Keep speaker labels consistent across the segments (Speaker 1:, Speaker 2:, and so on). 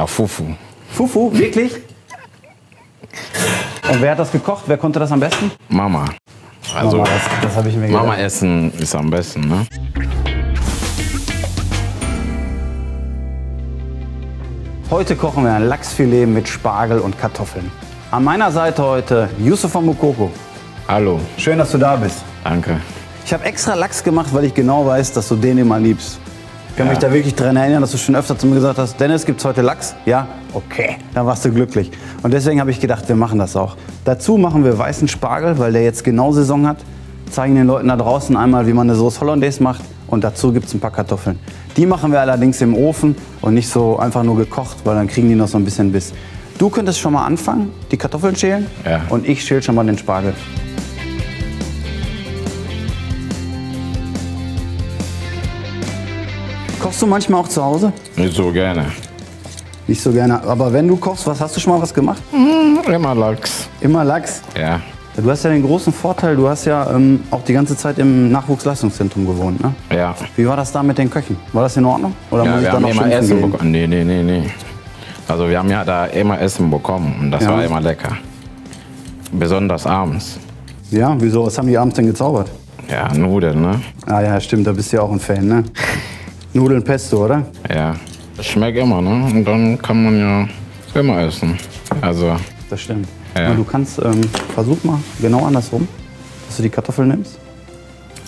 Speaker 1: Ja, Fufu.
Speaker 2: Fufu, wirklich? Und wer hat das gekocht? Wer konnte das am besten?
Speaker 1: Mama. Also,
Speaker 2: Mama, das habe ich mir gedacht.
Speaker 1: Mama essen ist am besten, ne?
Speaker 2: Heute kochen wir ein Lachsfilet mit Spargel und Kartoffeln. An meiner Seite heute Yusufa Moukoko.
Speaker 1: Hallo.
Speaker 2: Schön, dass du da bist.
Speaker 1: Danke.
Speaker 2: Ich habe extra Lachs gemacht, weil ich genau weiß, dass du den immer liebst. Ich kann mich da wirklich daran erinnern, dass du schon öfter zu mir gesagt hast, Dennis, gibt's heute Lachs? Ja? Okay, dann warst du glücklich. Und deswegen habe ich gedacht, wir machen das auch. Dazu machen wir weißen Spargel, weil der jetzt genau Saison hat. Zeigen den Leuten da draußen einmal, wie man eine Sauce Hollandaise macht. Und dazu gibt es ein paar Kartoffeln. Die machen wir allerdings im Ofen und nicht so einfach nur gekocht, weil dann kriegen die noch so ein bisschen Biss. Du könntest schon mal anfangen, die Kartoffeln schälen,
Speaker 1: Ja.
Speaker 2: und ich schäle schon mal den Spargel. Kochst du manchmal auch zu Hause?
Speaker 1: Nicht so gerne.
Speaker 2: Nicht so gerne, aber wenn du kochst, hast du schon mal was gemacht?
Speaker 1: Immer Lachs.
Speaker 2: Immer Lachs?
Speaker 1: Ja.
Speaker 2: Du hast ja den großen Vorteil, du hast ja auch die ganze Zeit im Nachwuchsleistungszentrum gewohnt, ne?
Speaker 1: Ja.
Speaker 2: Wie war das da mit den Köchen? War das in Ordnung? Oder
Speaker 1: Ja,
Speaker 2: muss ich
Speaker 1: wir
Speaker 2: da
Speaker 1: haben
Speaker 2: noch
Speaker 1: immer
Speaker 2: schimpfen
Speaker 1: Essen
Speaker 2: gehen?
Speaker 1: bekommen. Nee. Also wir haben ja da immer Essen bekommen und das
Speaker 2: Ja.
Speaker 1: war immer lecker. Besonders abends.
Speaker 2: Ja, wieso? Was haben die abends denn gezaubert?
Speaker 1: Ja, Nudeln, ne?
Speaker 2: Ah ja, stimmt, da bist du ja auch ein Fan, ne? Nudeln Pesto, oder?
Speaker 1: Ja. Das schmeckt immer, ne? Und dann kann man ja immer essen. Also,
Speaker 2: Das stimmt.
Speaker 1: Ja.
Speaker 2: Und du kannst, versuch mal genau andersrum, dass du die Kartoffeln nimmst.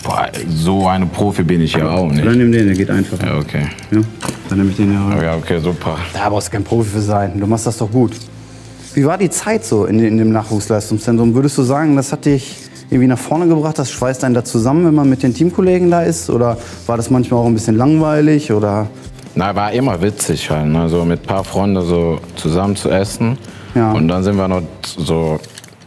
Speaker 1: boah, so eine Profi bin ich ja auch
Speaker 2: Dann
Speaker 1: nicht.
Speaker 2: nimm den, der geht einfacher.
Speaker 1: Ja, okay.
Speaker 2: Ja, dann nehme ich den ja.
Speaker 1: Ja, okay, super.
Speaker 2: Da brauchst du kein Profi für sein. Du machst das doch gut. Wie war die Zeit so in dem Nachwuchsleistungszentrum? Würdest du sagen, das hat dich irgendwie nach vorne gebracht? Das schweißt einen da zusammen, wenn man mit den Teamkollegen da ist? Oder war das manchmal auch ein bisschen langweilig? Oder?
Speaker 1: Na, war immer witzig halt, ne? So mit ein paar Freunden so zusammen zu essen.
Speaker 2: Ja.
Speaker 1: Und dann sind wir noch so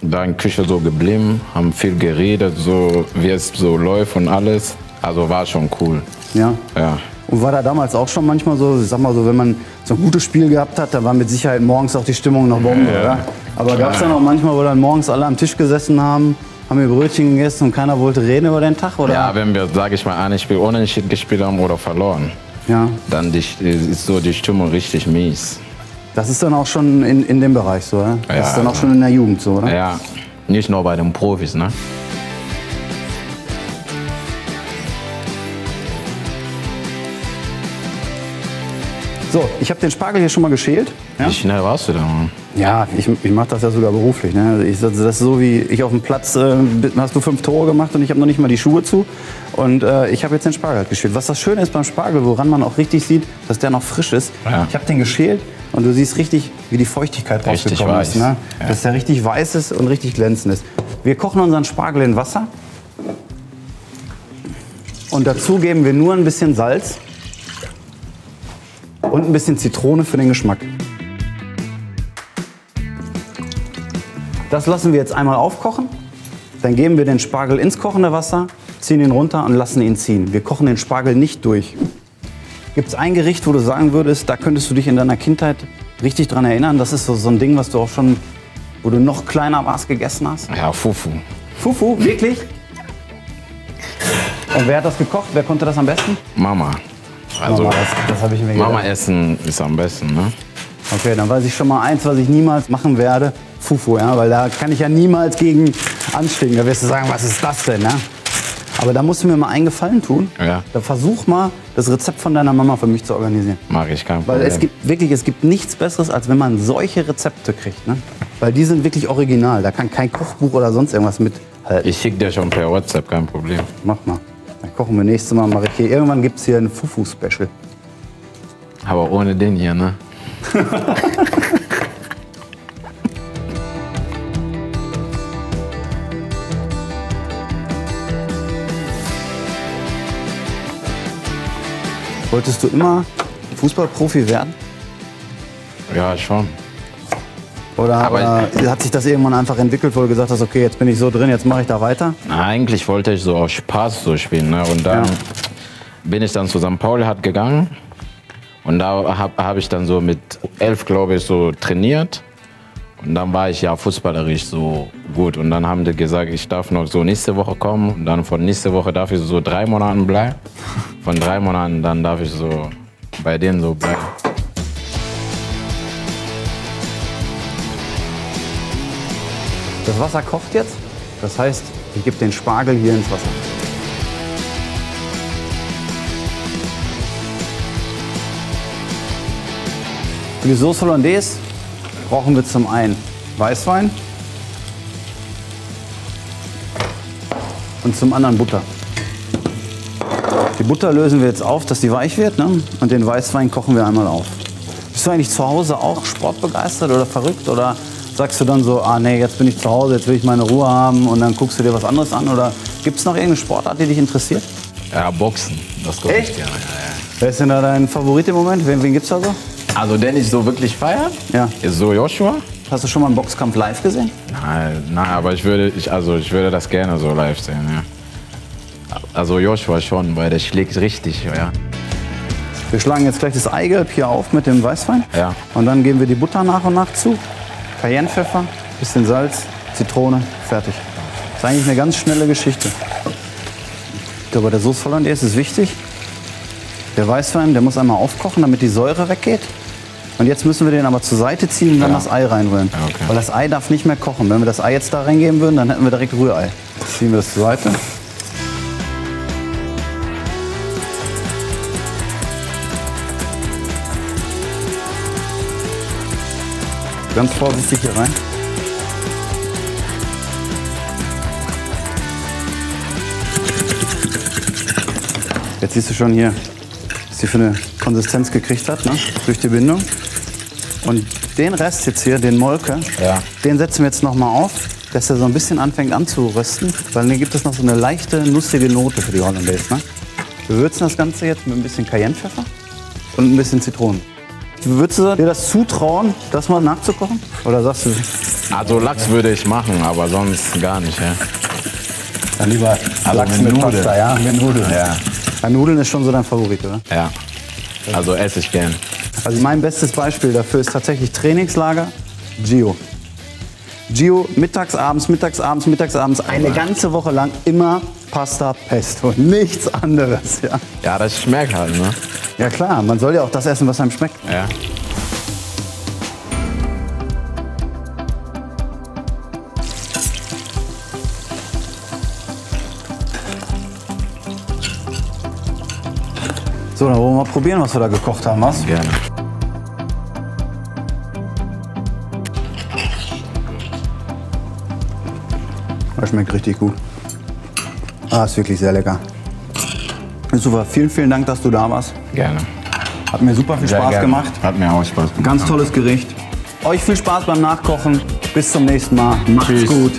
Speaker 1: da in der Küche so geblieben, haben viel geredet, so wie es so läuft und alles. Also war schon cool.
Speaker 2: Ja.
Speaker 1: Ja.
Speaker 2: Und war da damals auch schon manchmal so, ich sag mal so, wenn man so ein gutes Spiel gehabt hat, da war mit Sicherheit morgens auch die Stimmung noch Bombe,
Speaker 1: Ja.
Speaker 2: oder? Aber gab es dann auch manchmal, wo dann morgens alle am Tisch gesessen haben ihr Brötchen gegessen und keiner wollte reden über den Tag, oder?
Speaker 1: Ja, wenn wir, sag ich mal, ein Spiel unentschieden gespielt haben oder verloren,
Speaker 2: Ja.
Speaker 1: dann ist so die Stimmung richtig mies.
Speaker 2: Das ist dann auch schon in dem Bereich so, oder? Das
Speaker 1: Ja,
Speaker 2: ist dann auch
Speaker 1: also-
Speaker 2: schon in der Jugend so, oder?
Speaker 1: Ja, nicht nur bei den Profis, ne?
Speaker 2: So, ich habe den Spargel hier schon mal geschält. Ja,
Speaker 1: Wie schnell warst du da, Mann?
Speaker 2: ja ich mache das ja sogar beruflich. Ne? Das ist so wie ich auf dem Platz, hast du 5 Tore gemacht und ich habe noch nicht mal die Schuhe zu. Und ich habe jetzt den Spargel halt geschält. Was das Schöne ist beim Spargel, woran man auch richtig sieht, dass der noch frisch ist.
Speaker 1: Ja.
Speaker 2: Ich habe den geschält und du siehst richtig, wie die Feuchtigkeit
Speaker 1: Richtig
Speaker 2: rausgekommen
Speaker 1: weiß.
Speaker 2: ist. Ne?
Speaker 1: Ja.
Speaker 2: Dass der richtig weiß ist und richtig glänzend ist. Wir kochen unseren Spargel in Wasser. Und dazu geben wir nur ein bisschen Salz und ein bisschen Zitrone für den Geschmack. Das lassen wir jetzt einmal aufkochen. Dann geben wir den Spargel ins kochende Wasser, ziehen ihn runter und lassen ihn ziehen. Wir kochen den Spargel nicht durch. Gibt es ein Gericht, wo du sagen würdest, da könntest du dich in deiner Kindheit richtig dran erinnern? Das ist so ein Ding, was du auch schon, wo du noch kleiner warst, gegessen hast?
Speaker 1: Ja, Fufu.
Speaker 2: Fufu, wirklich? Und wer hat das gekocht? Wer konnte das am besten?
Speaker 1: Mama. Also,
Speaker 2: Mama, das habe ich mir gedacht.
Speaker 1: Mama essen ist am besten, ne?
Speaker 2: Okay, dann weiß ich schon mal eins, was ich niemals machen werde. Fufu, ja, weil da kann ich ja niemals gegen anstehen. Da wirst du sagen, was ist das denn, ja? Aber da musst du mir mal einen Gefallen tun.
Speaker 1: Ja.
Speaker 2: Da versuch mal, das Rezept von deiner Mama für mich zu organisieren.
Speaker 1: Mag ich kein
Speaker 2: Weil
Speaker 1: Problem.
Speaker 2: es gibt nichts Besseres, als wenn man solche Rezepte kriegt, ne? Weil die sind wirklich original. Da kann kein Kochbuch oder sonst irgendwas mithalten.
Speaker 1: Ich schicke dir schon per WhatsApp, kein Problem.
Speaker 2: Mach mal. Dann kochen wir nächstes Mal. Mache ich hier. Irgendwann gibt es hier ein Fufu-Special.
Speaker 1: Aber ohne den hier, ne?
Speaker 2: Wolltest du immer Fußballprofi werden?
Speaker 1: Ja, schon.
Speaker 2: Oder
Speaker 1: Aber-
Speaker 2: hat sich das irgendwann einfach entwickelt, wo du gesagt hast, okay, jetzt bin ich so drin, jetzt mache ich da weiter?
Speaker 1: Na, eigentlich wollte ich so aus Spaß so spielen, ne? Und dann
Speaker 2: Ja.
Speaker 1: bin ich dann zu St. Pauli hat gegangen. Und da hab ich dann so mit 11, glaube ich, so trainiert. Und dann war ich ja fußballerisch so gut. Und dann haben die gesagt, ich darf noch so nächste Woche kommen. Und dann von nächste Woche darf ich so 3 Monaten bleiben. Von 3 Monaten dann darf ich so bei denen so bleiben.
Speaker 2: Das Wasser kocht jetzt. Das heißt, ich gebe den Spargel hier ins Wasser. Für die Sauce Hollandaise brauchen wir zum einen Weißwein und zum anderen Butter. Die Butter lösen wir jetzt auf, dass die weich wird, ne? Und den Weißwein kochen wir einmal auf. Bist du eigentlich zu Hause auch sportbegeistert oder verrückt? Oder sagst du dann so, ah nee, jetzt bin ich zu Hause, jetzt will ich meine Ruhe haben und dann guckst du dir was anderes an? Oder gibt es noch irgendeine Sportart, die dich interessiert?
Speaker 1: Ja, Boxen. Das gucke ich gerne. Ja.
Speaker 2: Wer ist denn da dein Favorit im Moment? Wen gibt's da so?
Speaker 1: Also den ich so wirklich feiere,
Speaker 2: Ja.
Speaker 1: ist so Joshua.
Speaker 2: Hast du schon mal einen Boxkampf live gesehen?
Speaker 1: Nein, aber ich würde das gerne so live sehen, ja. Also Joshua schon, weil der schlägt richtig, ja.
Speaker 2: Wir schlagen jetzt gleich das Eigelb hier auf mit dem Weißwein.
Speaker 1: Ja.
Speaker 2: Und dann geben wir die Butter nach und nach zu. Cayennepfeffer, bisschen Salz, Zitrone, fertig. Das ist eigentlich eine ganz schnelle Geschichte. Bei der Sauce Hollandaise ist wichtig, der Weißwein, der muss einmal aufkochen, damit die Säure weggeht. Und jetzt müssen wir den aber zur Seite ziehen und dann das Ei reinrühren.
Speaker 1: Ja, okay.
Speaker 2: Weil das Ei darf nicht mehr kochen. Wenn wir das Ei jetzt da reingeben würden, dann hätten wir direkt Rührei. Jetzt ziehen wir das zur Seite. Ganz vorsichtig hier rein. Jetzt siehst du schon hier, was die für eine Konsistenz gekriegt hat, ne? Durch die Bindung. Und den Rest jetzt hier, den Molke,
Speaker 1: Ja.
Speaker 2: den setzen wir jetzt noch mal auf, dass er so ein bisschen anfängt anzurösten, weil dann gibt es noch so eine leichte, nussige Note für die Hollandaise. Ne? Wir würzen das Ganze jetzt mit ein bisschen Cayennepfeffer und ein bisschen Zitronen. Würdest du dir das zutrauen, das mal nachzukochen? Oder sagst du,
Speaker 1: Also Lachs würde ich machen, aber sonst gar nicht, ja.
Speaker 2: dann lieber
Speaker 1: Also
Speaker 2: Lachs
Speaker 1: mit
Speaker 2: mit
Speaker 1: Nudeln.
Speaker 2: Pasta, ja, mit Nudeln.
Speaker 1: Ja.
Speaker 2: Ja, Nudeln ist schon so dein Favorit, oder?
Speaker 1: Ja. Also esse ich gern.
Speaker 2: Also mein bestes Beispiel dafür ist tatsächlich Trainingslager Gio. Gio mittags, abends, eine ganze Woche lang immer Pasta Pesto, nichts anderes. Ja.
Speaker 1: Ja, das schmeckt halt, ne?
Speaker 2: Ja klar, man soll ja auch das essen, was einem schmeckt.
Speaker 1: Ja.
Speaker 2: So, dann wollen wir mal probieren, was wir da gekocht haben, was?
Speaker 1: Gerne.
Speaker 2: Das schmeckt richtig gut. Ah, ist wirklich sehr lecker. Super, vielen, vielen Dank, dass du da warst.
Speaker 1: Gerne.
Speaker 2: Hat mir super viel
Speaker 1: Sehr
Speaker 2: Spaß
Speaker 1: gerne.
Speaker 2: gemacht.
Speaker 1: Hat mir auch Spaß gemacht.
Speaker 2: Ganz tolles Gericht. Euch viel Spaß beim Nachkochen. Bis zum nächsten Mal. Macht's
Speaker 1: Tschüss.
Speaker 2: gut.